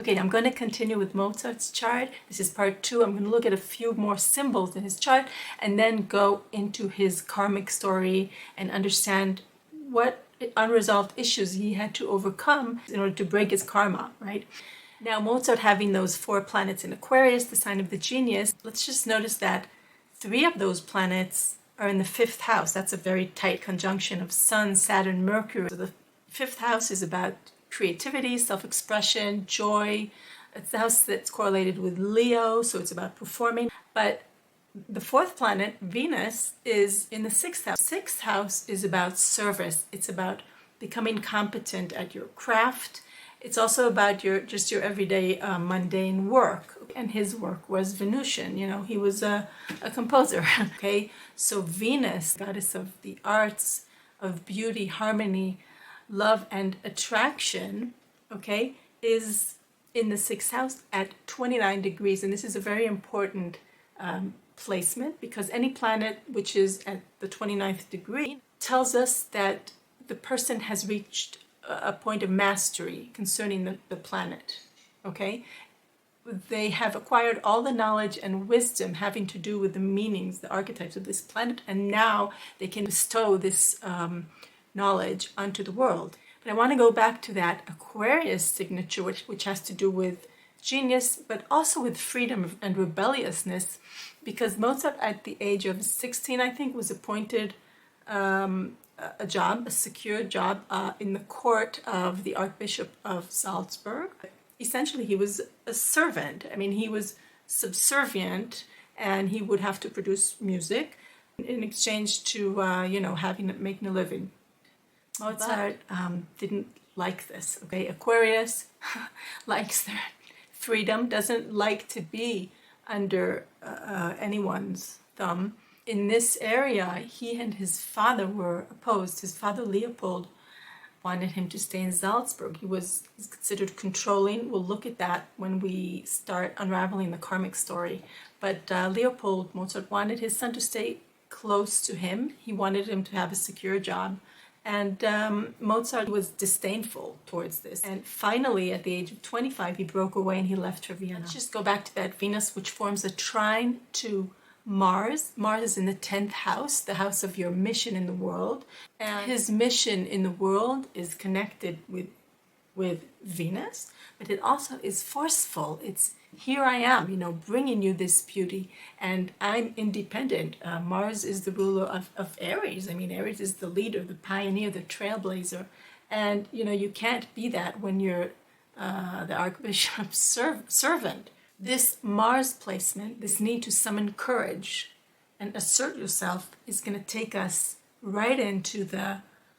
Okay, I'm going to continue with Mozart's chart. This is part 2. I'm going to look at a few more symbols in his chart and then go into his karmic story and understand what unresolved issues he had to overcome in order to break his karma, right? Now, Mozart having those 4 planets in Aquarius, the sign of the genius, let's just notice that 3 of those planets are in the 5th house. That's a very tight conjunction of Sun, Saturn, Mercury. So the 5th house is about creativity, self-expression, joy. It's the house that's correlated with Leo, so it's about performing. But the 4th planet, Venus, is in the 6th house. 6th house is about service. It's about becoming competent at your craft. It's also about your everyday mundane work. And his work was Venusian. You know, he was a composer. Okay, so Venus, goddess of the arts, of beauty, harmony, love, and attraction, okay, is in the 6th house at 29 degrees. And this is a very important placement, because any planet which is at the 29th degree tells us that the person has reached a point of mastery concerning the planet, okay? They have acquired all the knowledge and wisdom having to do with the meanings, the archetypes of this planet, and now they can bestow this knowledge onto the world. But I want to go back to that Aquarius signature, which has to do with genius, but also with freedom and rebelliousness, because Mozart at the age of 16, I think, was appointed a job, a secure job in the court of the Archbishop of Salzburg. Essentially, he was a servant. I mean, he was subservient, and he would have to produce music in exchange to, making a living. Mozart didn't like this, okay? Aquarius likes their freedom, doesn't like to be under anyone's thumb. In this area, he and his father were opposed. His father, Leopold, wanted him to stay in Salzburg. He's considered controlling. We'll look at that when we start unraveling the karmic story. But Leopold, Mozart, wanted his son to stay close to him. He wanted him to have a secure job. And Mozart was disdainful towards this. And finally, at the age of 25, he broke away and he left for Vienna. Let's just go back to that Venus, which forms a trine to Mars. Mars is in the 10th house, the house of your mission in the world. And his mission in the world is connected with Venus, but it also is forceful. It's, here I am, bringing you this beauty, and I'm independent. Mars is the ruler of Aries. I mean, Aries is the leader, the pioneer, the trailblazer. And, you can't be that when you're the Archbishop's servant. This Mars placement, this need to summon courage and assert yourself, is going to take us right into the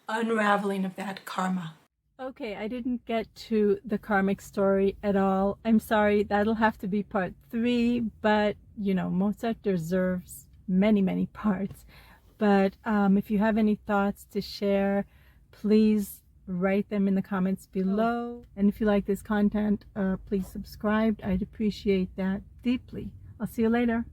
unraveling of that karma. Okay, I didn't get to the karmic story at all. I'm sorry, that'll have to be part 3, but Mozart deserves many, many parts. But if you have any thoughts to share, please write them in the comments below. And if you like this content, please subscribe. I'd appreciate that deeply. I'll see you later.